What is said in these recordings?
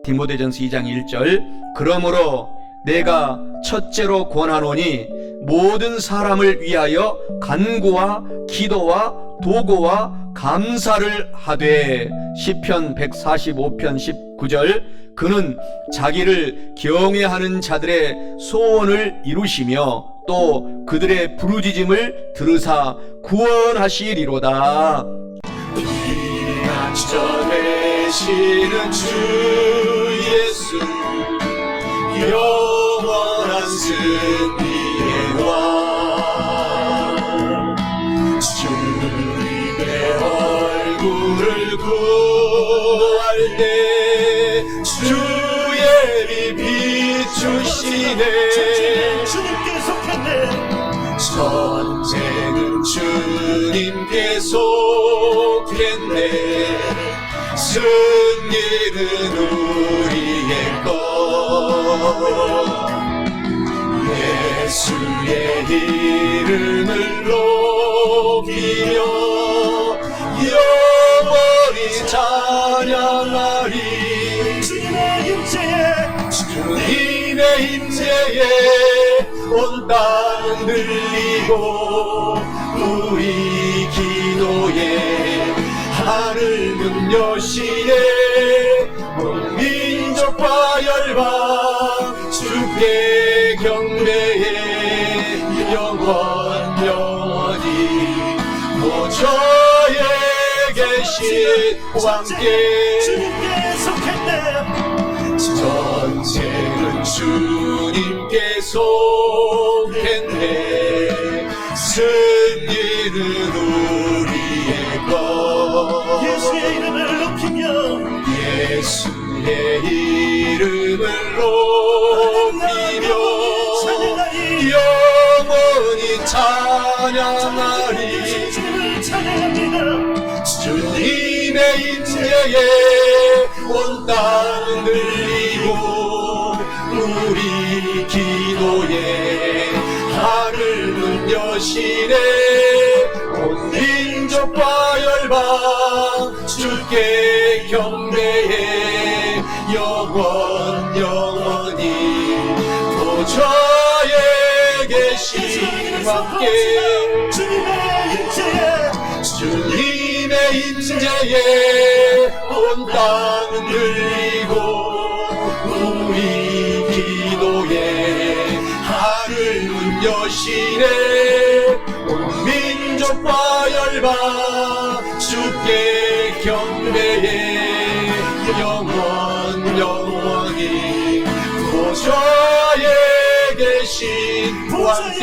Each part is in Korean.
디모데전서 2장 1절 그러므로 내가 첫째로 권하노니 모든 사람을 위하여 간구와 기도와 도고와 감사를 하되 시편 145편 19절 그는 자기를 경외하는 자들의 소원을 이루시며 또 그들의 부르짖음을 들으사 구원하시리로다. 피난처 되시는 주 예수 영원한 승리의 왕 주님의 얼굴을 구할 때 주의 빛 비추시네 주님께 속했네 전쟁은 주님께 속했네 승리는 우리의 것 예수의 이름을 높이며 영원히 찬양하리 주님의 임재에 주님의 임재에 온 땅 들리고 우리 기도에 하늘문 여시네 온 민족과 열방 주께 경배해 영원히 보좌에 계신 왕께 주님께 속했네 전쟁은 주님께 속했네 승리는 우리의 것 예수의 이름을 높이며 예수의 이름을 높이며 영원히 찬양하리 주님을 찬양합니다 주님의 임재에 온 땅 들리고 우리 기도에 하늘문 여시네 온 민족과 열방 주께 경배해 영원히 보좌에 계신 왕께 주님의 임재에 온 땅 들리고 우리 기도에 하늘문 여시네 온 민족과 열방 주께 경배해 영원히 보좌에 계신 왕께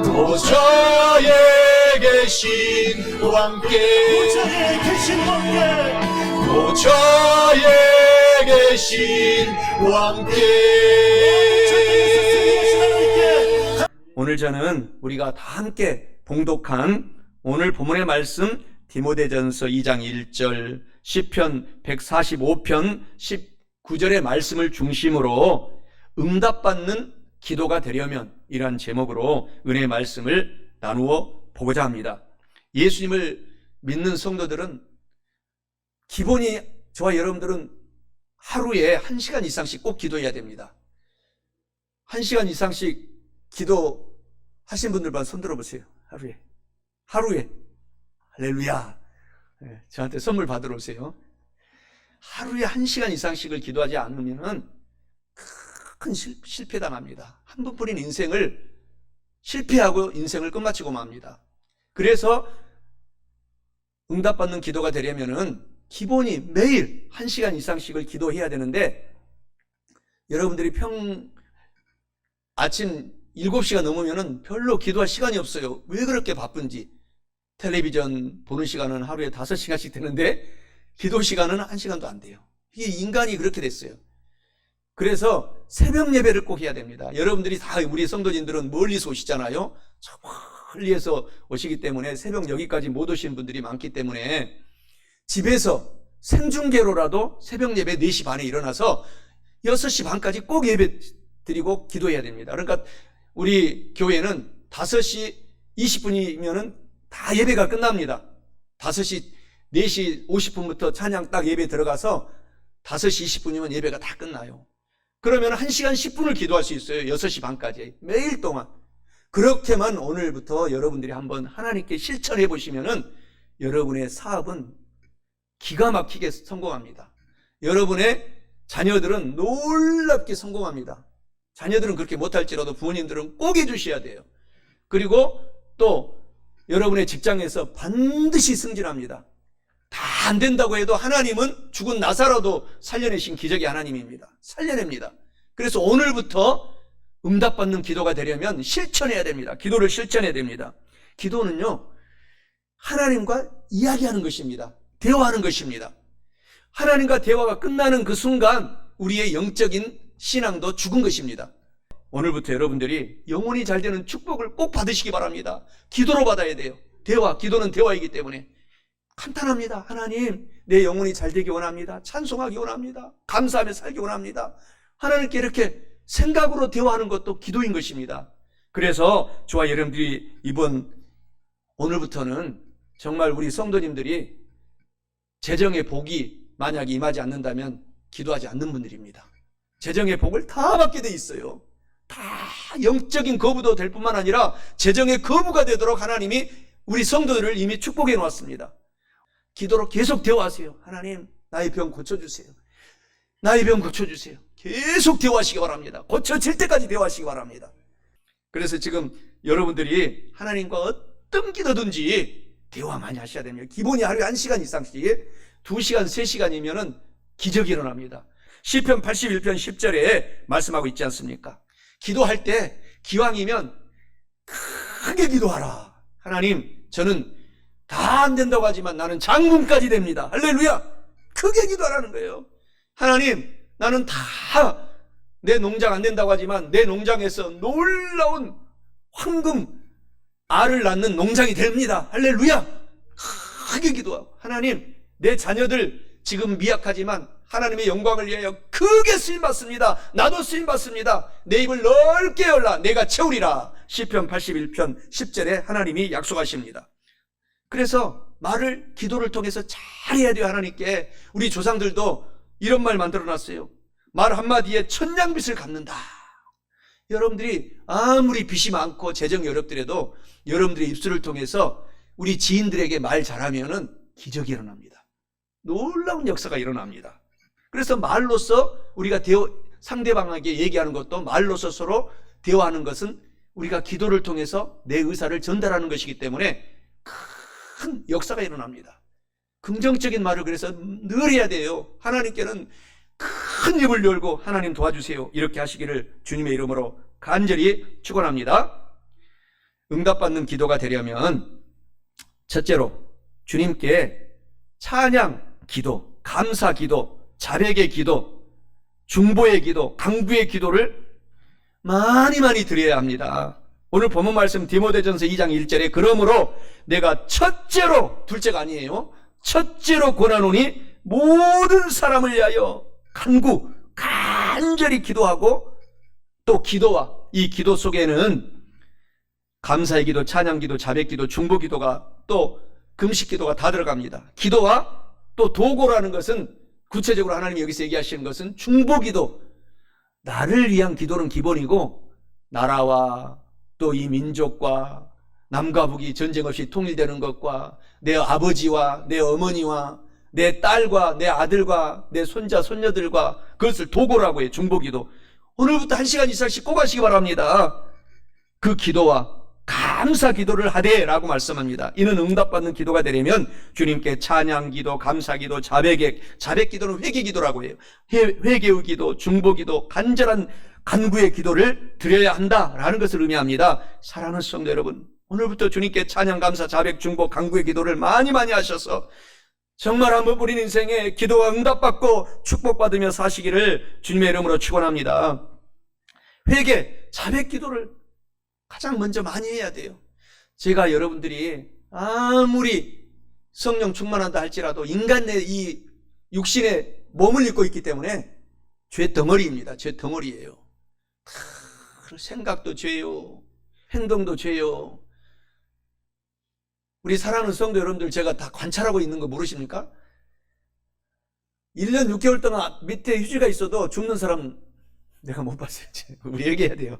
보좌에 계신 왕께 보좌에 계신 왕께 오늘 저는 우리가 다 함께 봉독한 오늘 본문의 말씀 디모데전서 2장 1절 시편 145편 19절의 말씀을 중심으로 응답받는 기도가 되려면 이러한 제목으로 은혜의 말씀을 나누어 보고자 합니다. 예수님을 믿는 성도들은 기본이 저와 여러분들은 하루에 1시간 이상씩 꼭 기도해야 됩니다. 1시간 이상씩 기도하신 분들만 손 들어보세요. 하루에 할렐루야. 저한테 선물 받으러 오세요. 하루에 1시간 이상씩을 기도하지 않으면 큰 실패당합니다. 한 번뿐인 인생을 실패하고 인생을 끝마치고 맙니다. 그래서 응답받는 기도가 되려면은 기본이 매일 1시간 이상씩을 기도해야 되는데 여러분들이 아침 7시가 넘으면은 별로 기도할 시간이 없어요. 왜 그렇게 바쁜지. 텔레비전 보는 시간은 하루에 5시간씩 되는데 기도 시간은 1시간도 안 돼요. 이게 인간이 그렇게 됐어요. 그래서 새벽 예배를 꼭 해야 됩니다. 여러분들이 다 우리 성도님들은 멀리서 오시잖아요. 저 멀리에서 오시기 때문에 새벽 여기까지 못 오시는 분들이 많기 때문에 집에서 생중계로라도 새벽 예배 4시 반에 일어나서 6시 반까지 꼭 예배 드리고 기도해야 됩니다. 그러니까 우리 교회는 5시 20분이면은 다 예배가 끝납니다. 5시 4시 50분부터 찬양 딱 예배 들어가서 5시 20분이면 예배가 다 끝나요. 그러면 1시간 10분을 기도할 수 있어요. 6시 반까지. 매일 동안. 그렇게만 오늘부터 여러분들이 한번 하나님께 실천해 보시면은 여러분의 사업은 기가 막히게 성공합니다. 여러분의 자녀들은 놀랍게 성공합니다. 자녀들은 그렇게 못할지라도 부모님들은 꼭 해주셔야 돼요. 그리고 또 여러분의 직장에서 반드시 승진합니다. 다 안 된다고 해도 하나님은 죽은 나사로도 살려내신 기적의 하나님입니다. 살려냅니다. 그래서 오늘부터 응답받는 기도가 되려면 실천해야 됩니다. 기도를 실천해야 됩니다. 기도는요, 하나님과 이야기하는 것입니다. 대화하는 것입니다. 하나님과 대화가 끝나는 그 순간 우리의 영적인 신앙도 죽은 것입니다. 오늘부터 여러분들이 영혼이 잘 되는 축복을 꼭 받으시기 바랍니다. 기도로 받아야 돼요. 기도는 대화이기 때문에. 간단합니다. 하나님, 내 영혼이 잘 되기 원합니다. 찬송하기 원합니다. 감사하며 살기 원합니다. 하나님께 이렇게 생각으로 대화하는 것도 기도인 것입니다. 그래서 저와 여러분들이 오늘부터는 정말 우리 성도님들이 재정의 복이 만약에 임하지 않는다면 기도하지 않는 분들입니다. 재정의 복을 다 받게 돼 있어요. 다 영적인 거부도 될 뿐만 아니라 재정의 거부가 되도록 하나님이 우리 성도들을 이미 축복해 놓았습니다. 기도로 계속 대화하세요. 하나님, 나의 병 고쳐주세요. 나의 병 고쳐주세요. 계속 대화하시기 바랍니다. 고쳐질 때까지 대화하시기 바랍니다. 그래서 지금 여러분들이 하나님과 어떤 기도든지 대화 많이 하셔야 됩니다. 기본이 하루에 1시간 이상씩, 2시간, 3시간이면은 기적이 일어납니다. 시편 81편 10절에 말씀하고 있지 않습니까? 기도할 때 기왕이면 크게 기도하라. 하나님, 저는 다 안 된다고 하지만 나는 장군까지 됩니다. 할렐루야! 크게 기도하라는 거예요. 하나님, 나는 다 내 농장 안 된다고 하지만 내 농장에서 놀라운 황금 알을 낳는 농장이 됩니다. 할렐루야! 크게 기도하고, 하나님, 내 자녀들 지금 미약하지만 하나님의 영광을 위하여 크게 쓰임받습니다. 나도 쓰임받습니다. 내 입을 넓게 열라 내가 채우리라. 시편 81편 10절에 하나님이 약속하십니다. 그래서 말을 기도를 통해서 잘해야 돼요. 하나님께. 우리 조상들도 이런 말 만들어놨어요. 말 한마디에 천냥빚을 갚는다. 여러분들이 아무리 빚이 많고 재정이 어렵더라도 여러분들의 입술을 통해서 우리 지인들에게 말 잘하면은 기적이 일어납니다. 놀라운 역사가 일어납니다. 그래서 말로써 우리가 상대방에게 얘기하는 것도 말로써 서로 대화하는 것은 우리가 기도를 통해서 내 의사를 전달하는 것이기 때문에 큰 역사가 일어납니다. 긍정적인 말을 그래서 늘 해야 돼요. 하나님께는 큰 입을 열고 하나님 도와주세요. 이렇게 하시기를 주님의 이름으로 간절히 축원합니다. 응답받는 기도가 되려면 첫째로 주님께 찬양 기도, 감사 기도, 자백의 기도, 중보의 기도, 강구의 기도를 많이 드려야 합니다. 오늘 본문 말씀 디모데전서 2장 1절에 그러므로 내가 첫째로, 둘째가 아니에요, 첫째로 권하노니 모든 사람을 위하여 간절히 기도하고, 또 기도와 이 기도 속에는 감사의 기도, 찬양 기도, 자백 기도, 중보 기도가, 또 금식 기도가 다 들어갑니다. 기도와 또 도고라는 것은 구체적으로 하나님이 여기서 얘기하시는 것은 중보 기도, 나를 위한 기도는 기본이고 나라와 또 이 민족과 남과 북이 전쟁 없이 통일되는 것과 내 아버지와 내 어머니와 내 딸과 내 아들과 내 손자 손녀들과 그것을 도고라고 해요. 중보기도. 오늘부터 1시간 이상씩 꼭 하시기 바랍니다. 그 기도와 감사 기도를 하되라고 말씀합니다. 이는 응답받는 기도가 되려면 주님께 찬양 기도, 감사 기도, 자백 기도는 회개 기도라고 해요. 회개의 기도, 중보 기도, 간절한 간구의 기도를 드려야 한다라는 것을 의미합니다. 사랑하는 성도 여러분, 오늘부터 주님께 찬양, 감사, 자백, 중보, 간구의 기도를 많이 하셔서 정말 한번 우리 인생에 기도가 응답받고 축복받으며 사시기를 주님의 이름으로 축원합니다. 회개, 자백 기도를 가장 먼저 많이 해야 돼요. 제가 여러분들이 아무리 성령 충만한다 할지라도 인간의 이 육신에 몸을 입고 있기 때문에 죄 덩어리입니다. 죄 덩어리예요. 생각도 죄요, 행동도 죄요. 우리 사랑하는 성도 여러분들, 제가 다 관찰하고 있는 거 모르십니까? 1년 6개월 동안 밑에 휴지가 있어도 죽는 사람 내가 못 봤어요. 우리 얘기해야 돼요.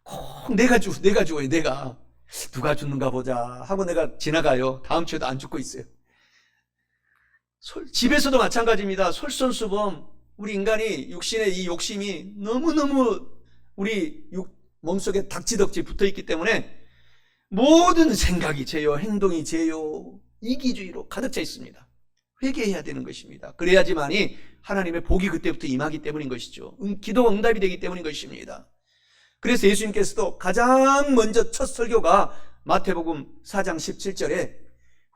꼭 내가 죽어요. 내가 누가 죽는가 보자 하고 내가 지나가요. 다음 주에도 안 죽고 있어요. 집에서도 마찬가지입니다. 솔선수범. 우리 인간이 육신의 이 욕심이 너무너무 우리 몸속에 닥지덕지 붙어있기 때문에 모든 생각이 죄요, 행동이 죄요, 이기주의로 가득 차 있습니다. 회개해야 되는 것입니다. 그래야지만이 하나님의 복이 그때부터 임하기 때문인 것이죠. 기도가 응답이 되기 때문인 것입니다. 그래서 예수님께서도 가장 먼저 첫 설교가 마태복음 4장 17절에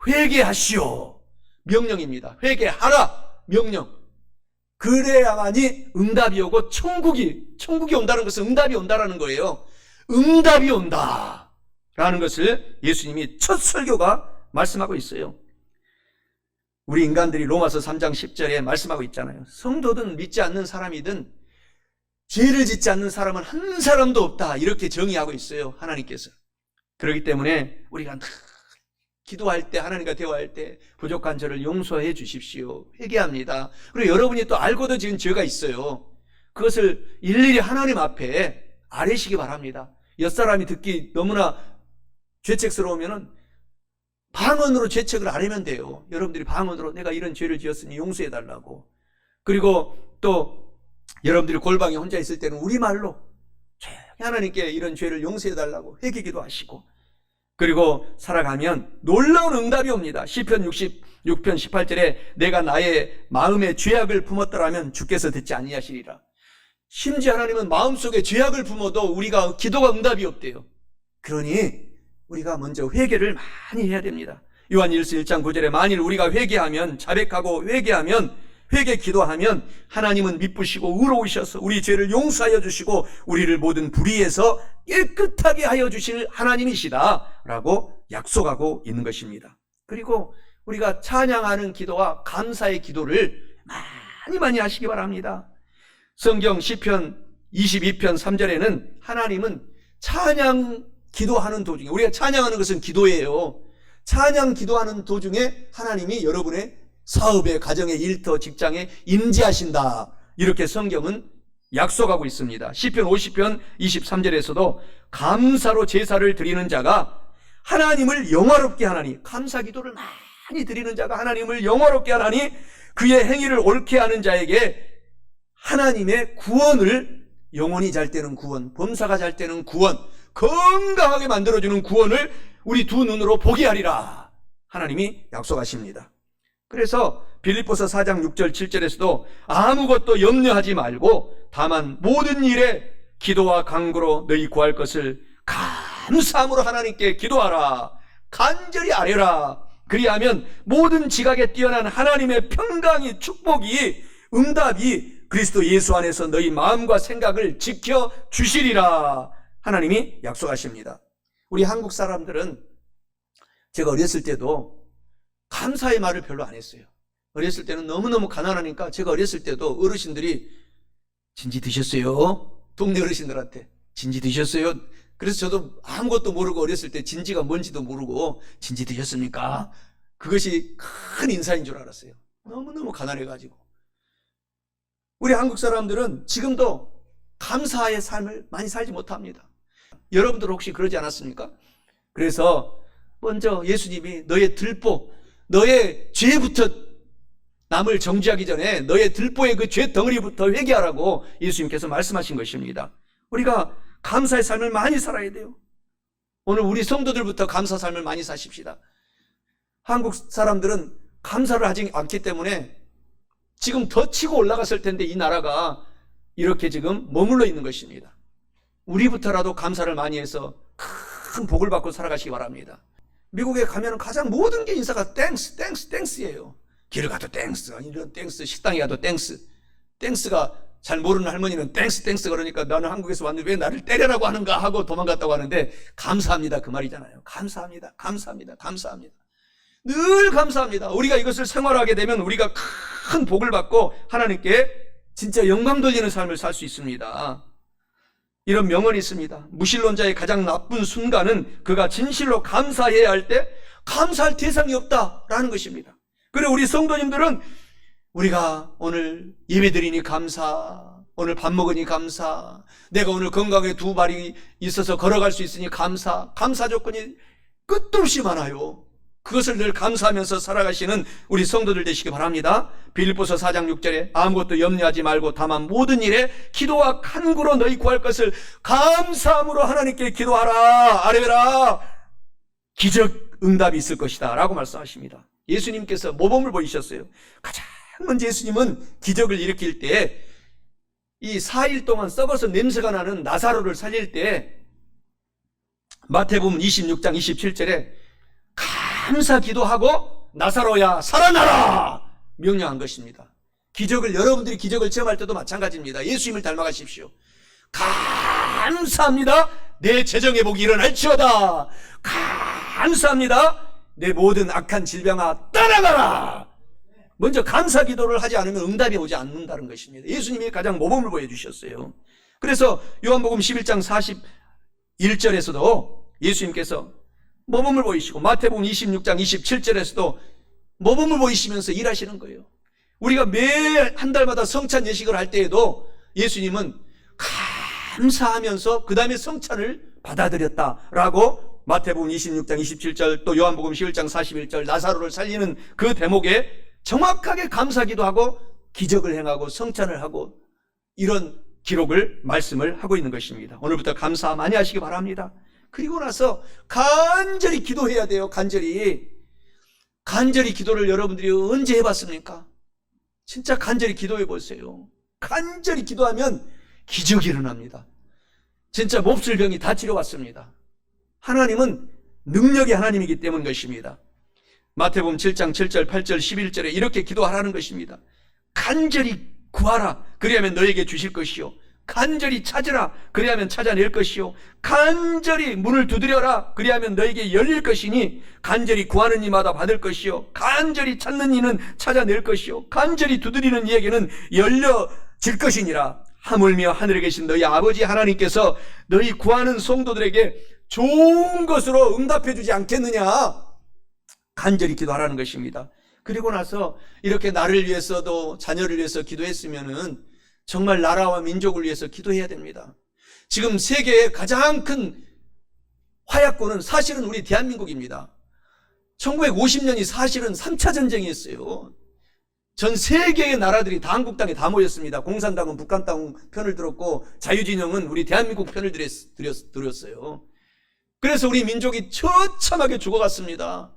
회개하시오 명령입니다. 회개하라 명령. 그래야만이 응답이 오고 천국이 온다는 것은 응답이 온다라는 거예요. 응답이 온다 라는 것을 예수님이 첫 설교가 말씀하고 있어요. 우리 인간들이 로마서 3장 10절에 말씀하고 있잖아요. 성도든 믿지 않는 사람이든 죄를 짓지 않는 사람은 한 사람도 없다, 이렇게 정의하고 있어요, 하나님께서. 그렇기 때문에 우리가 늘 기도할 때, 하나님과 대화할 때 부족한 저를 용서해 주십시오, 회개합니다. 그리고 여러분이 또 알고도 지은 죄가 있어요. 그것을 일일이 하나님 앞에 아뢰시기 바랍니다. 옆사람이 듣기 너무나 죄책스러우면은 방언으로 죄책을 아뢰면 돼요. 여러분들이 방언으로 내가 이런 죄를 지었으니 용서해 달라고. 그리고 또 여러분들이 골방에 혼자 있을 때는 우리말로 조용히 하나님께 이런 죄를 용서해 달라고 회개기도 하시고, 그리고 살아가면 놀라운 응답이 옵니다. 시편 66편 18절에 내가 나의 마음에 죄악을 품었더라면 주께서 듣지 아니하시리라. 심지어 하나님은 마음속에 죄악을 품어도 우리가 기도가 응답이 없대요. 그러니 우리가 먼저 회개를 많이 해야 됩니다. 요한일서 1장 9절에 만일 우리가 회개하면, 자백하고 회개하면, 회개 기도하면 하나님은 미쁘시고 의로우셔서 우리 죄를 용서하여 주시고 우리를 모든 불의에서 깨끗하게 하여 주실 하나님이시다 라고 약속하고 있는 것입니다. 그리고 우리가 찬양하는 기도와 감사의 기도를 많이 하시기 바랍니다. 성경 시편 22편 3절에는 하나님은 찬양 기도하는 도중에, 우리가 찬양하는 것은 기도예요. 찬양 기도하는 도중에 하나님이 여러분의 사업에, 가정에, 일터, 직장에 임재하신다, 이렇게 성경은 약속하고 있습니다. 시편 50편 23절에서도 감사로 제사를 드리는 자가 하나님을 영화롭게 하나니, 감사 기도를 많이 드리는 자가 하나님을 영화롭게 하나니 그의 행위를 옳게 하는 자에게 하나님의 구원을, 영혼이 잘 때는 구원, 범사가 잘 때는 구원, 건강하게 만들어주는 구원을 우리 두 눈으로 보게 하리라 하나님이 약속하십니다. 그래서 빌립보서 4장 6절 7절에서도 아무것도 염려하지 말고 다만 모든 일에 기도와 간구로 너희 구할 것을 감사함으로 하나님께 기도하라, 간절히 아뢰라. 그리하면 모든 지각에 뛰어난 하나님의 평강이, 축복이, 응답이 그리스도 예수 안에서 너희 마음과 생각을 지켜 주시리라 하나님이 약속하십니다. 우리 한국 사람들은, 제가 어렸을 때도 감사의 말을 별로 안 했어요. 어렸을 때는 너무너무 가난하니까 제가 어렸을 때도 어르신들이 진지 드셨어요? 동네 어르신들한테 진지 드셨어요? 그래서 저도 아무것도 모르고 어렸을 때 진지가 뭔지도 모르고 진지 드셨습니까? 그것이 큰 인사인 줄 알았어요. 너무너무 가난해가지고. 우리 한국 사람들은 지금도 감사의 삶을 많이 살지 못합니다. 여러분들 혹시 그러지 않았습니까? 그래서 먼저 예수님이 너의 들보, 너의 죄부터 남을 정죄하기 전에 너의 들보의 그 죄 덩어리부터 회개하라고 예수님께서 말씀하신 것입니다. 우리가 감사의 삶을 많이 살아야 돼요. 오늘 우리 성도들부터 감사 삶을 많이 사십시다. 한국 사람들은 감사를 하지 않기 때문에 지금 더 치고 올라갔을 텐데 이 나라가 이렇게 지금 머물러 있는 것입니다. 우리부터라도 감사를 많이 해서 큰 복을 받고 살아가시기 바랍니다. 미국에 가면 가장 모든 게 인사가 땡스, 땡스, 땡스예요. 길을 가도 땡스, 이런 땡스, 식당에 가도 땡스. 땡스가 잘 모르는 할머니는 땡스, 땡스 그러니까 나는 한국에서 왔는데 왜 나를 때려라고 하는가 하고 도망갔다고 하는데, 감사합니다 그 말이잖아요. 감사합니다, 감사합니다, 감사합니다. 늘 감사합니다. 우리가 이것을 생활하게 되면 우리가 큰 복을 받고 하나님께 진짜 영광 돌리는 삶을 살 수 있습니다. 이런 명언이 있습니다. 무신론자의 가장 나쁜 순간은 그가 진실로 감사해야 할 때 감사할 대상이 없다라는 것입니다. 그리고 우리 성도님들은 우리가 오늘 예배드리니 감사, 오늘 밥 먹으니 감사, 내가 오늘 건강에 두 발이 있어서 걸어갈 수 있으니 감사, 감사 조건이 끝도 없이 많아요. 그것을 늘 감사하면서 살아가시는 우리 성도들 되시기 바랍니다. 빌립보서 4장 6절에 아무것도 염려하지 말고 다만 모든 일에 기도와 간구로 너희 구할 것을 감사함으로 하나님께 기도하라. 아뢰라. 기적 응답이 있을 것이다 라고 말씀하십니다. 예수님께서 모범을 보이셨어요. 가장 먼저 예수님은 기적을 일으킬 때 이 4일 동안 썩어서 냄새가 나는 나사로를 살릴 때 마태복음 26장 27절에 감사 기도하고 나사로야 살아나라 명령한 것입니다. 기적을, 여러분들이 기적을 체험할 때도 마찬가지입니다. 예수님을 닮아가십시오. 감사합니다. 내 재정의 복이 일어날지어다. 감사합니다. 내 모든 악한 질병아 떠나가라. 먼저 감사 기도를 하지 않으면 응답이 오지 않는다는 것입니다. 예수님이 가장 모범을 보여주셨어요. 그래서 요한복음 11장 41절에서도 예수님께서 모범을 보이시고 마태복음 26장 27절에서도 모범을 보이시면서 일하시는 거예요. 우리가 매 한 달마다 성찬 예식을 할 때에도 예수님은 감사하면서 그 다음에 성찬을 받아들였다라고 마태복음 26장 27절 또 요한복음 11장 41절 나사로를 살리는 그 대목에 정확하게 감사기도 하고 기적을 행하고 성찬을 하고 이런 기록을 말씀을 하고 있는 것입니다. 오늘부터 감사 많이 하시기 바랍니다. 그리고 나서 간절히 기도해야 돼요. 간절히 기도를 여러분들이 언제 해봤습니까? 진짜 간절히 기도해 보세요. 간절히 기도하면 기적이 일어납니다. 진짜 몹쓸 병이 다 치료받습니다. 하나님은 능력의 하나님이기 때문 것입니다. 마태복음 7장 7절 8절 11절에 이렇게 기도하라는 것입니다. 간절히 구하라 그리하면 너에게 주실 것이요 간절히 찾으라 그리하면 찾아낼 것이요 간절히 문을 두드려라 그리하면 너에게 열릴 것이니 간절히 구하는 이마다 받을 것이요 간절히 찾는 이는 찾아낼 것이요 간절히 두드리는 이에게는 열려질 것이니라. 하물며 하늘에 계신 너희 아버지 하나님께서 너희 구하는 성도들에게 좋은 것으로 응답해 주지 않겠느냐. 간절히 기도하라는 것입니다. 그리고 나서 이렇게 나를 위해서도 자녀를 위해서 기도했으면은 정말 나라와 민족을 위해서 기도해야 됩니다. 지금 세계의 가장 큰 화약고는 사실은 우리 대한민국입니다. 1950년이 사실은 3차 전쟁이었어요. 전 세계의 나라들이 다 한국 땅에 다 모였습니다. 공산당은 북한 땅 편을 들었고 자유진영은 우리 대한민국 편을 들었어요. 그래서 우리 민족이 처참하게 죽어갔습니다.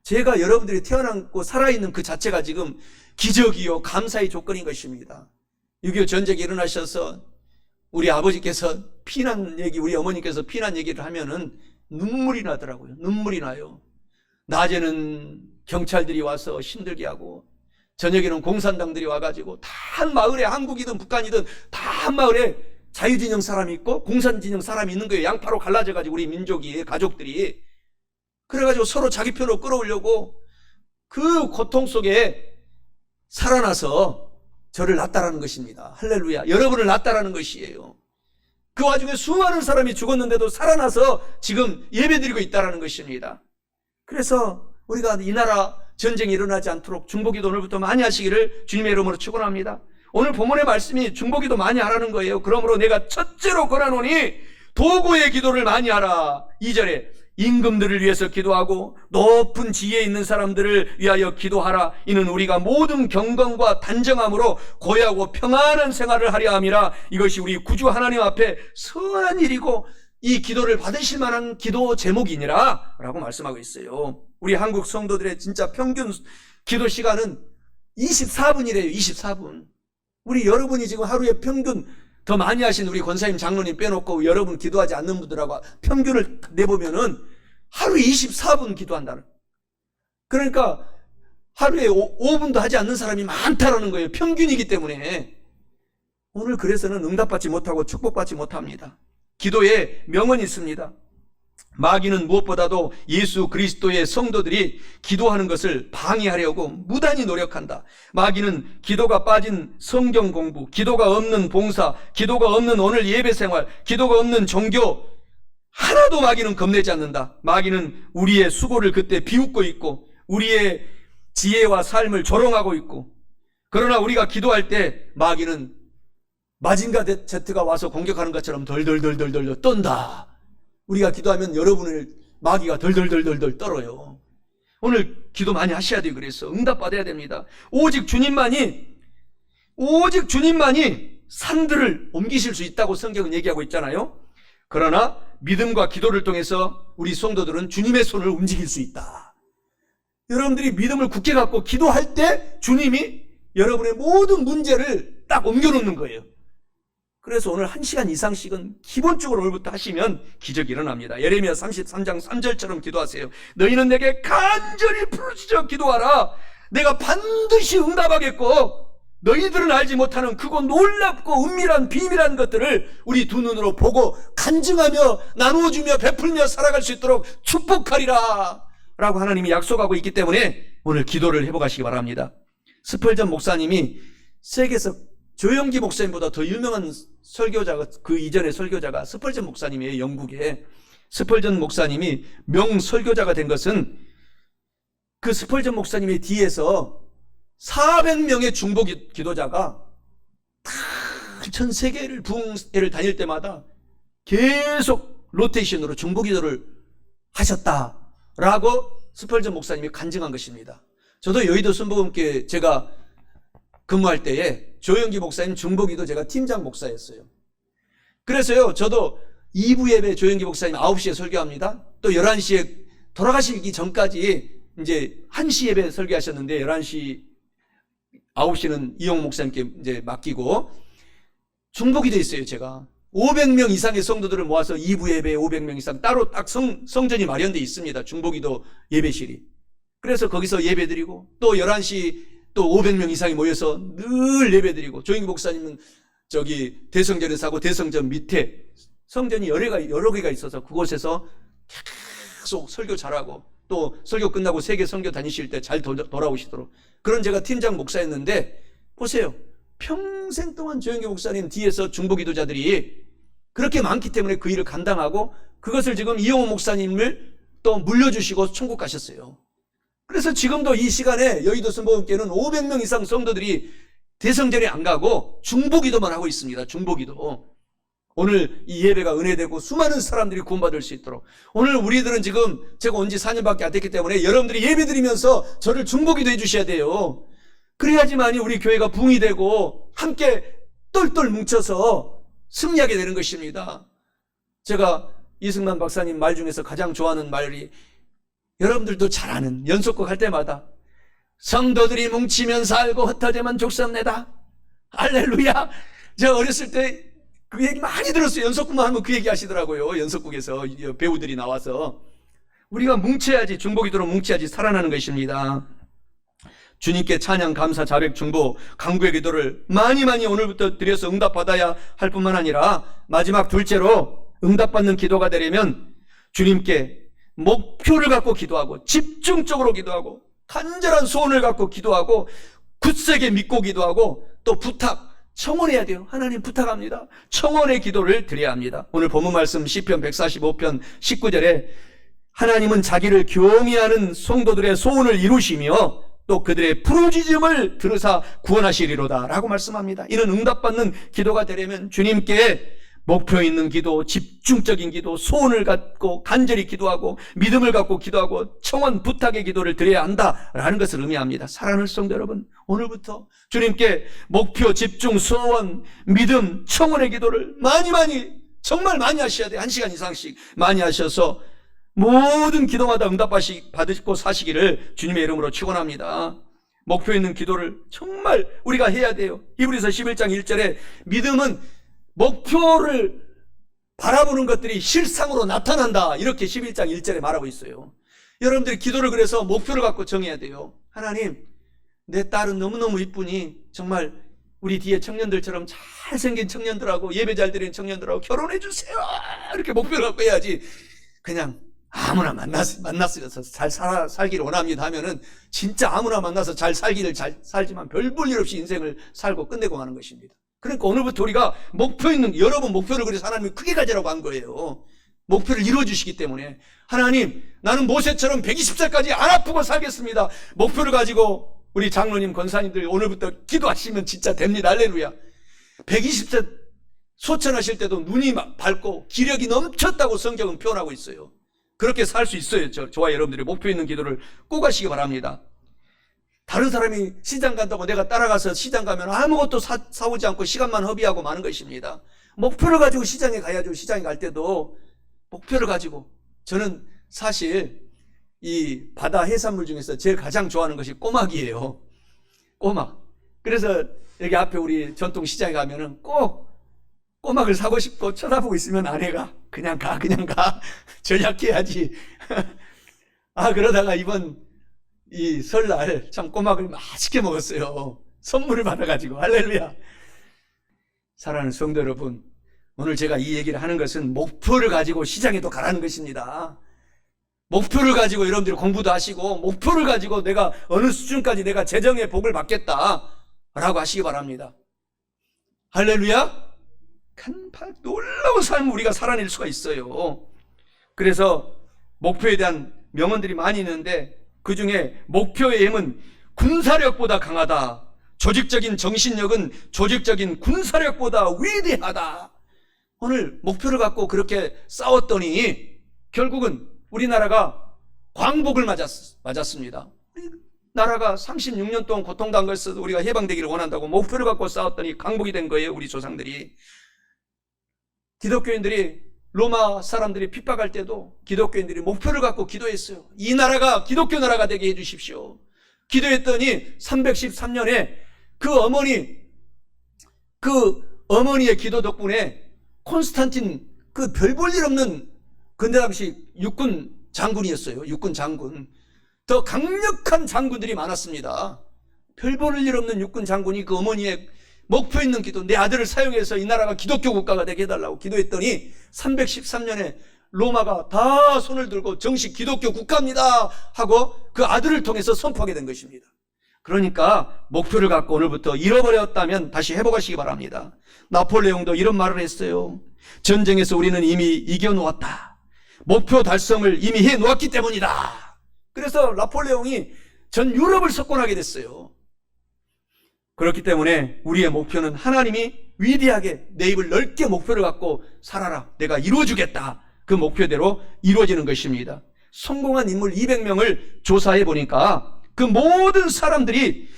제가 여러분들이 태어났고 살아있는 그 자체가 지금 기적이요 감사의 조건인 것입니다. 6.25 전쟁이 일어나셔서 우리 아버지께서 피난 얘기, 우리 어머니께서 피난 얘기를 하면은 눈물이 나더라고요. 눈물이 나요. 낮에는 경찰들이 와서 힘들게 하고 저녁에는 공산당들이 와가지고 다 한 마을에 한국이든 북한이든 다 한 마을에 자유진영 사람이 있고 공산진영 사람이 있는 거예요. 양파로 갈라져가지고 우리 민족이 가족들이 그래가지고 서로 자기 편으로 끌어오려고 그 고통 속에 살아나서 저를 낳았다라는 것입니다. 할렐루야. 여러분을 낳았다라는 것이에요. 그 와중에 수많은 사람이 죽었는데도 살아나서 지금 예배드리고 있다라는 것입니다. 그래서 우리가 이 나라 전쟁이 일어나지 않도록 중보기도 오늘부터 많이 하시기를 주님의 이름으로 축원합니다. 오늘 본문의 말씀이 중보기도 많이 하라는 거예요. 그러므로 내가 첫째로 권하노니 도고의 기도를 많이 하라. 2절에 임금들을 위해서 기도하고 높은 지위에 있는 사람들을 위하여 기도하라. 이는 우리가 모든 경건과 단정함으로 고요하고 평안한 생활을 하려 함이라. 이것이 우리 구주 하나님 앞에 선한 일이고 이 기도를 받으실 만한 기도 제목이니라 라고 말씀하고 있어요. 우리 한국 성도들의 진짜 평균 기도 시간은 24분이래요. 24분. 우리 여러분이 지금 하루에 평균 더 많이 하신 우리 권사님 장로님 빼놓고 여러분 기도하지 않는 분들하고 평균을 내보면은 하루에 24분 기도한다는. 그러니까 하루에 5분도 하지 않는 사람이 많다라는 거예요. 평균이기 때문에. 오늘 그래서는 응답받지 못하고 축복받지 못합니다. 기도에 명언이 있습니다. 마귀는 무엇보다도 예수 그리스도의 성도들이 기도하는 것을 방해하려고 무단히 노력한다. 마귀는 기도가 빠진 성경 공부, 기도가 없는 봉사, 기도가 없는 오늘 예배 생활, 기도가 없는 종교 하나도 마귀는 겁내지 않는다. 마귀는 우리의 수고를 그때 비웃고 있고 우리의 지혜와 삶을 조롱하고 있고, 그러나 우리가 기도할 때 마귀는 마징가 제트가 와서 공격하는 것처럼 덜덜덜덜덜 떤다. 우리가 기도하면 여러분을 마귀가 덜덜덜덜 떨어요. 오늘 기도 많이 하셔야 돼요. 그래서 응답받아야 됩니다. 오직 주님만이 산들을 옮기실 수 있다고 성경은 얘기하고 있잖아요. 그러나 믿음과 기도를 통해서 우리 성도들은 주님의 손을 움직일 수 있다. 여러분들이 믿음을 굳게 갖고 기도할 때 주님이 여러분의 모든 문제를 딱 옮겨놓는 거예요. 그래서 오늘 1시간 이상씩은 기본적으로 오늘부터 하시면 기적이 일어납니다. 예레미야 33장 3절처럼 기도하세요. 너희는 내게 간절히 부르짖어 기도하라. 내가 반드시 응답하겠고, 너희들은 알지 못하는 크고 놀랍고 은밀한 비밀한 것들을 우리 두 눈으로 보고 간증하며 나누어주며 베풀며 살아갈 수 있도록 축복하리라 라고 하나님이 약속하고 있기 때문에 오늘 기도를 해보가시기 바랍니다. 스펄전 목사님이 세계에서 조영기 목사님보다 더 유명한 설교자가, 그 이전의 설교자가 스펄전 목사님이에요. 영국에. 스펄전 목사님이 명설교자가 된 것은 그 스펄전 목사님의 뒤에서 400명의 중보 기도자가 다 전 세계를 부흥회를 다닐 때마다 계속 로테이션으로 중보 기도를 하셨다라고 스펄전 목사님이 간증한 것입니다. 저도 여의도 순복음교회 제가 근무할 때에 조영기 목사님 중보기도 제가 팀장 목사였어요. 그래서요, 저도 2부 예배 조영기 목사님 9시에 설교합니다. 또 11시에 돌아가시기 전까지 이제 1시 예배 설교하셨는데 11시, 9시는 이용 목사님께 이제 맡기고 중보기도 있어요, 제가. 500명 이상의 성도들을 모아서 2부 예배에 500명 이상 따로 딱 성전이 마련되어 있습니다. 중보기도 예배실이. 그래서 거기서 예배드리고 또 11시 또 500명 이상이 모여서 늘 예배드리고, 조영기 목사님은 저기 대성전에서 하고 대성전 밑에 성전이 여러 개가 있어서 그곳에서 계속 설교 잘하고 또 설교 끝나고 세계 선교 다니실 때 잘 돌아오시도록, 그런 제가 팀장 목사였는데, 보세요. 평생 동안 조영기 목사님 뒤에서 중보기도자들이 그렇게 많기 때문에 그 일을 감당하고 그것을 지금 이용호 목사님을 또 물려주시고 천국 가셨어요. 그래서 지금도 이 시간에 여의도 순복음교회는 500명 이상 성도들이 대성전에 안 가고 중보기도만 하고 있습니다. 중보기도. 오늘 이 예배가 은혜되고 수많은 사람들이 구원받을 수 있도록, 오늘 우리들은 지금 제가 온 지 4년밖에 안 됐기 때문에 여러분들이 예배드리면서 저를 중보기도 해주셔야 돼요. 그래야지만이 우리 교회가 부흥이 되고 함께 똘똘 뭉쳐서 승리하게 되는 것입니다. 제가 이승만 박사님 말 중에서 가장 좋아하는 말이, 여러분들도 잘 아는 연속곡 할 때마다 성도들이 뭉치면 살고 흩어지면 죽습니다. 할렐루야. 제가 어렸을 때 그 얘기 많이 들었어요. 연속곡만 하면 그 얘기 하시더라고요. 연속곡에서 배우들이 나와서. 우리가 뭉쳐야지, 중보기도로 뭉쳐야지 살아나는 것입니다. 주님께 찬양, 감사, 자백, 중보, 간구의 기도를 많이 오늘부터 드려서 응답받아야 할 뿐만 아니라, 마지막 둘째로 응답받는 기도가 되려면 주님께 목표를 갖고 기도하고 집중적으로 기도하고 간절한 소원을 갖고 기도하고 굳세게 믿고 기도하고 또 부탁, 청원해야 돼요. 하나님 부탁합니다. 청원의 기도를 드려야 합니다. 오늘 본문 말씀 시편 145편 19절에 하나님은 자기를 경외하는 성도들의 소원을 이루시며 또 그들의 부르짖음을 들으사 구원하시리로다 라고 말씀합니다. 이는 응답받는 기도가 되려면 주님께 목표 있는 기도, 집중적인 기도, 소원을 갖고 간절히 기도하고 믿음을 갖고 기도하고 청원, 부탁의 기도를 드려야 한다라는 것을 의미합니다. 사랑하는 성도 여러분, 오늘부터 주님께 목표, 집중, 소원, 믿음, 청원의 기도를 정말 많이 하셔야 돼요. 1시간 이상씩 많이 하셔서 모든 기도마다 응답받으시고 사시기를 주님의 이름으로 축원합니다. 목표 있는 기도를 정말 우리가 해야 돼요. 히브리서 11장 1절에 믿음은 목표를 바라보는 것들이 실상으로 나타난다, 이렇게 11장 1절에 말하고 있어요. 여러분들이 기도를 그래서 목표를 갖고 정해야 돼요. 하나님, 내 딸은 너무너무 이쁘니 정말 우리 뒤에 청년들처럼 잘생긴 청년들하고 예배 잘 드리는 청년들하고 결혼해 주세요, 이렇게 목표를 갖고 해야지 그냥 아무나 만났어서 잘 살기를 원합니다 하면은 진짜 아무나 만나서 잘 살지만 별 볼 일 없이 인생을 살고 끝내고 마는 것입니다. 그러니까 오늘부터 우리가 목표 있는, 여러분 목표를 그래서 하나님이 크게 가지라고 한 거예요. 목표를 이루어주시기 때문에 하나님, 나는 모세처럼 120살까지 안 아프고 살겠습니다. 목표를 가지고 우리 장로님, 권사님들 오늘부터 기도하시면 진짜 됩니다. 할렐루야. 120세 소천하실 때도 눈이 밝고 기력이 넘쳤다고 성경은 표현하고 있어요. 그렇게 살 수 있어요. 저와 여러분들이 목표 있는 기도를 꼭 하시기 바랍니다. 다른 사람이 시장 간다고 내가 따라가서 시장 가면 아무것도 사오지 않고 시간만 허비하고 마는 것입니다. 목표를 가지고 시장에 가야죠. 시장에 갈 때도 목표를 가지고. 저는 사실 이 바다 해산물 중에서 제일 가장 좋아하는 것이 꼬막이에요. 꼬막. 그래서 여기 앞에 우리 전통 시장에 가면은 꼭 꼬막을 사고 싶고 쳐다보고 있으면 아내가 그냥 가. 전략해야지. 그러다가 이번 이 설날 참 꼬막을 맛있게 먹었어요. 선물을 받아가지고. 할렐루야. 사랑하는 성도 여러분, 오늘 제가 이 얘기를 하는 것은 목표를 가지고 시장에도 가라는 것입니다. 목표를 가지고 여러분들이 공부도 하시고, 목표를 가지고 내가 어느 수준까지 내가 재정의 복을 받겠다 라고 하시기 바랍니다. 할렐루야. 놀라운 삶을 우리가 살아낼 수가 있어요. 그래서 목표에 대한 명언들이 많이 있는데, 그 중에 목표의 힘은 군사력보다 강하다. 조직적인 정신력은 조직적인 군사력보다 위대하다. 오늘 목표를 갖고 그렇게 싸웠더니 결국은 우리나라가 광복을 맞았습니다. 우리나라가 36년 동안 고통당한 것에서 우리가 해방되기를 원한다고 목표를 갖고 싸웠더니 강복이 된 거예요. 우리 조상들이. 기독교인들이, 로마 사람들이 핍박할 때도 기독교인들이 목표를 갖고 기도했어요. 이 나라가 기독교 나라가 되게 해주십시오. 기도했더니 313년에 그 어머니의 기도 덕분에 콘스탄틴, 그 별 볼 일 없는, 근대 당시 육군 장군이었어요. 육군 장군. 더 강력한 장군들이 많았습니다. 별 볼 일 없는 육군 장군이 그 어머니의 목표 있는 기도, 내 아들을 사용해서 이 나라가 기독교 국가가 되게 해달라고 기도했더니 313년에 로마가 다 손을 들고 정식 기독교 국가입니다 하고 그 아들을 통해서 선포하게 된 것입니다. 그러니까 목표를 갖고 오늘부터 잃어버렸다면 다시 회복하시기 바랍니다. 나폴레옹도 이런 말을 했어요. 전쟁에서 우리는 이미 이겨놓았다. 목표 달성을 이미 해놓았기 때문이다. 그래서 나폴레옹이 전 유럽을 석권하게 됐어요. 그렇기 때문에 우리의 목표는 하나님이 위대하게 내 입을 넓게 목표를 갖고 살아라. 내가 이루어주겠다. 그 목표대로 이루어지는 것입니다. 성공한 인물 200명을 조사해 보니까 그 모든 사람들이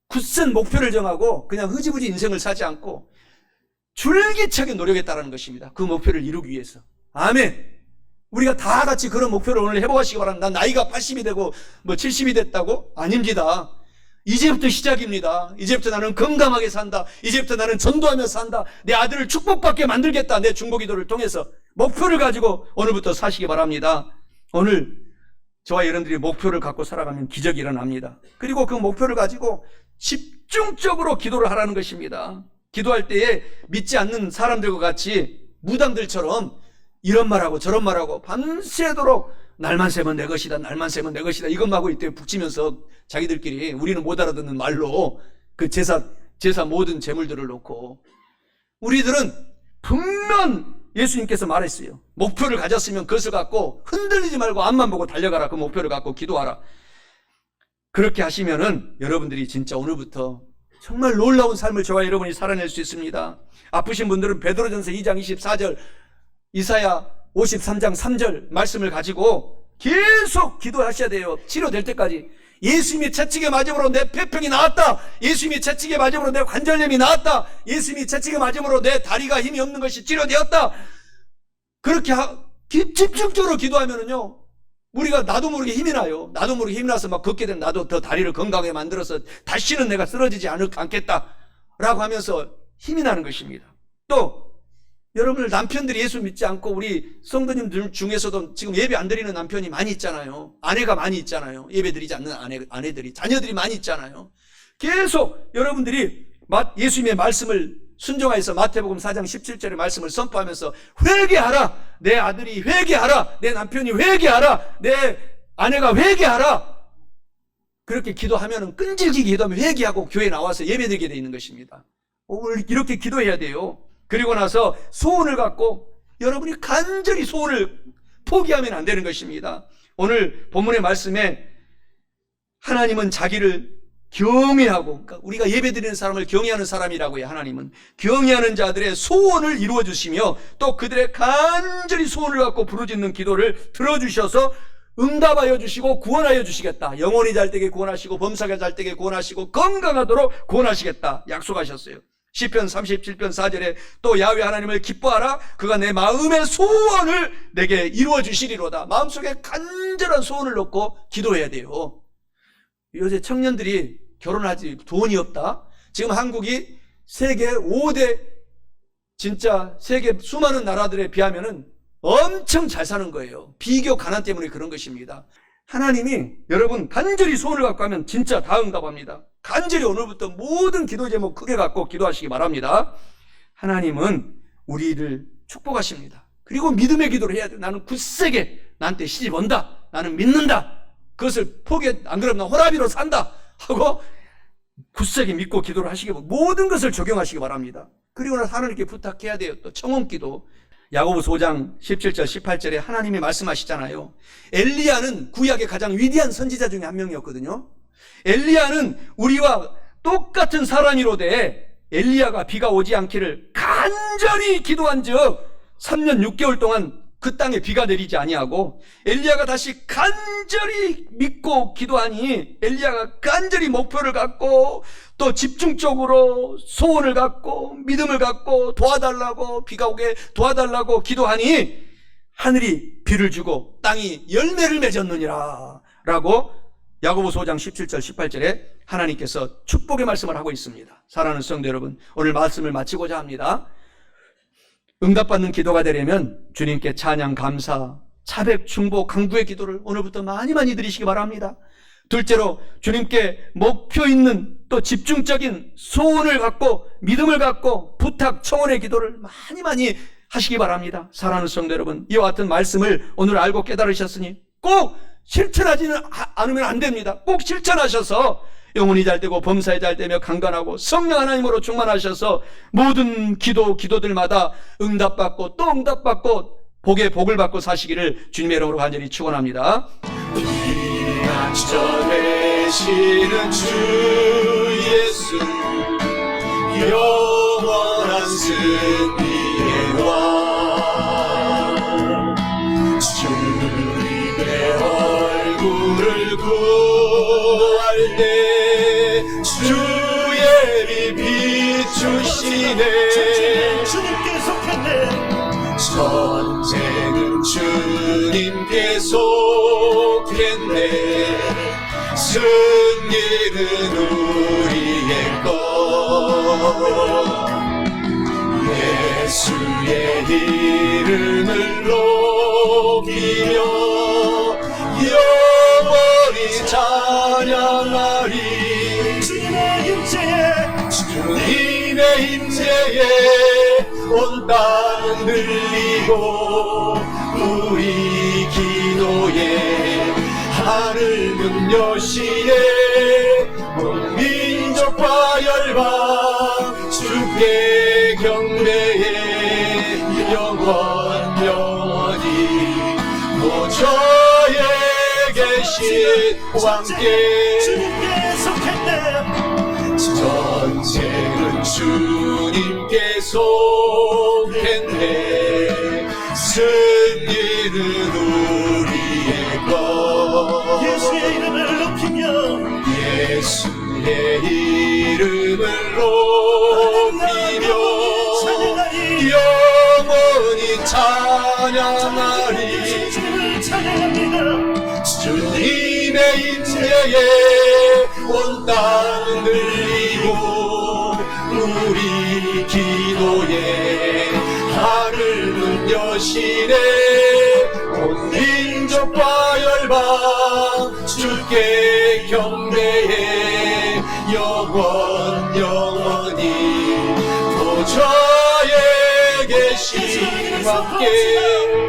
굳센 목표를 정하고 그냥 흐지부지 인생을 사지 않고 줄기차게 노력했다는 것입니다. 그 목표를 이루기 위해서. 아멘. 우리가 다 같이 그런 목표를 오늘 회복하시기 바랍니다. 난 나이가 80이 되고 70이 됐다고? 아닙니다. 이제부터 시작입니다. 이제부터 나는 건강하게 산다. 이제부터 나는 전도하며 산다. 내 아들을 축복받게 만들겠다. 내 중보기도를 통해서 목표를 가지고 오늘부터 사시기 바랍니다. 오늘 저와 여러분들이 목표를 갖고 살아가면 기적이 일어납니다. 그리고 그 목표를 가지고 집중적으로 기도를 하라는 것입니다. 기도할 때에 믿지 않는 사람들과 같이 무당들처럼 이런 말하고 저런 말하고 밤새도록 날만 새면 내 것이다, 날만 새면 내 것이다, 이것만 하고 이때 북치면서 자기들끼리 우리는 못 알아듣는 말로 그 제사 모든 재물들을 놓고, 우리들은 분명 예수님께서 말했어요. 목표를 가졌으면 그것을 갖고 흔들리지 말고 앞만 보고 달려가라. 그 목표를 갖고 기도하라. 그렇게 하시면은 여러분들이 진짜 오늘부터 정말 놀라운 삶을 저와 여러분이 살아낼 수 있습니다. 아프신 분들은 베드로전서 2장 24절, 이사야 53장 3절 말씀을 가지고 계속 기도하셔야 돼요. 치료될 때까지. 예수님이 채찍에 맞음으로 내 폐병이 나았다. 예수님이 채찍에 맞음으로 내 관절염이 나았다. 예수님이 채찍에 맞음으로 내 다리가 힘이 없는 것이 치료되었다. 그렇게 집중적으로 기도하면은요, 우리가 나도 모르게 힘이 나요. 나도 모르게 힘이 나서 막 걷게 되면 나도 더 다리를 건강하게 만들어서 다시는 내가 쓰러지지 않겠다 라고 하면서 힘이 나는 것입니다. 또 여러분들 남편들이 예수 믿지 않고 우리 성도님들 중에서도 지금 예배 안 드리는 남편이 많이 있잖아요. 아내가 많이 있잖아요. 예배 드리지 않는 아내들이, 자녀들이 많이 있잖아요. 계속 여러분들이 예수님의 말씀을 순종하여서 마태복음 4장 17절의 말씀을 선포하면서 회개하라. 내 아들이 회개하라. 내 남편이 회개하라. 내 아내가 회개하라. 그렇게 기도하면 끈질기게 기도하면 회개하고 교회에 나와서 예배드리게 되어 있는 것입니다. 오늘 이렇게 기도해야 돼요. 그리고 나서 소원을 갖고 여러분이 간절히 소원을 포기하면 안 되는 것입니다. 오늘 본문의 말씀에 하나님은 자기를 경외하고, 그러니까 우리가 예배드리는 사람을 경외하는 사람이라고 해요. 하나님은 경외하는 자들의 소원을 이루어 주시며 또 그들의 간절히 소원을 갖고 부르짖는 기도를 들어주셔서 응답하여 주시고 구원하여 주시겠다. 영혼이 잘되게 구원하시고 범사가 잘되게 구원하시고 건강하도록 구원하시겠다 약속하셨어요. 시편 37편 4절에 또 야훼 하나님을 기뻐하라. 그가 내 마음의 소원을 내게 이루어 주시리로다. 마음속에 간절한 소원을 놓고 기도해야 돼요. 요새 청년들이 결혼하지 돈이 없다. 지금 한국이 세계 5대 진짜 세계 수많은 나라들에 비하면은 엄청 잘 사는 거예요. 비교 가난 때문에 그런 것입니다. 하나님이 여러분 간절히 소원을 갖고 하면 진짜 다 응답합니다. 간절히 오늘부터 모든 기도 제목 크게 갖고 기도하시기 바랍니다. 하나님은 우리를 축복하십니다. 그리고 믿음의 기도를 해야 돼요. 나는 굳세게 나한테 시집 온다. 나는 믿는다. 그것을 포기해, 안 그러면 호라비로 산다 하고 굳세게 믿고 기도를 하시기 바랍니다. 모든 것을 적용하시기 바랍니다. 그리고 나서 하나님께 부탁해야 돼요. 또 청혼기도. 야고보서 5장 17절 18절에 하나님이 말씀하시잖아요. 엘리야는 구약의 가장 위대한 선지자 중에 한 명이었거든요. 엘리야는 우리와 똑같은 사람이로되 엘리야가 비가 오지 않기를 간절히 기도한 즉 3년 6개월 동안 그 땅에 비가 내리지 아니하고 엘리야가 다시 간절히 믿고 기도하니 엘리야가 간절히 목표를 갖고 또 집중적으로 소원을 갖고 믿음을 갖고 도와달라고 비가 오게 도와달라고 기도하니 하늘이 비를 주고 땅이 열매를 맺었느니라 라고 야고보서 5장 17절 18절에 하나님께서 축복의 말씀을 하고 있습니다. 사랑하는 성도 여러분, 오늘 말씀을 마치고자 합니다. 응답받는 기도가 되려면 주님께 찬양, 감사, 차백, 충복, 강구의 기도를 오늘부터 많이 드리시기 바랍니다. 둘째로 주님께 목표 있는 또 집중적인 소원을 갖고 믿음을 갖고 부탁, 청원의 기도를 많이 하시기 바랍니다. 사랑하는 성도 여러분, 이와 같은 말씀을 오늘 알고 깨달으셨으니 꼭 실천하지는 않으면 안 됩니다. 꼭 실천하셔서 영혼이 잘되고 범사에 잘되며 강건하고 성령 하나님으로 충만하셔서 모든 기도들마다 응답받고 또 응답받고 복에 복을 받고 사시기를 주님의 이름으로 간절히 축원합니다. 피난처 되시는 주 예수 영원한 승리의 왕 주님의 얼굴을 구할 때 주의 빛 비추시네 주님께 속했네 전쟁은 주님께 속했네 승리는 우리의 것 예수의 이름을 높이며 영원히 찬양하리 주님의 임재에 주님의 임재에 온 땅 들리고 우리 기도에 하늘문 여시네 온 민족과 열방 주께 경배해 영원히 보좌에 계신 왕께 주님께 속했네 전쟁은 주님께 속했네 승리는 우리의 것 예수의 이름을 높이며 예수의 이름을 높이며 영원히 찬양하리 주님을 찬양합니다 주님의 임재에 온 땅 들리고 우리 기도에 하늘문 여시네 온 민족과 열방 주께 경배해 영원히 보좌에 계신 왕께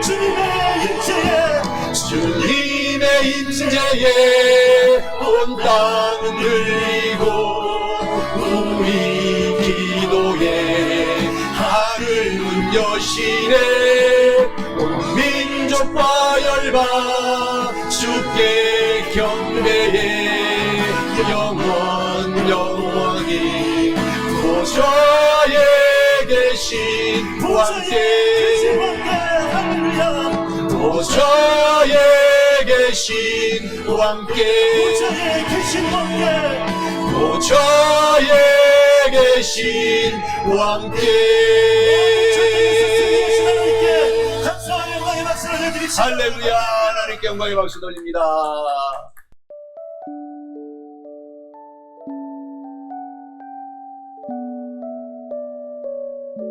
주님의 임재에 주님의 임재에 온 땅 들리고 우리 기도에 하늘문 여시네 능력과 열방 주께 경배해 영원히 보좌에 계신 왕께 보좌에 계신 왕께 보좌에 계신 왕께 보좌에 계신 왕께 감사와 영광의 박수를 드리시오. 할렐루야 하나님께 영광의 박수 돌립니다.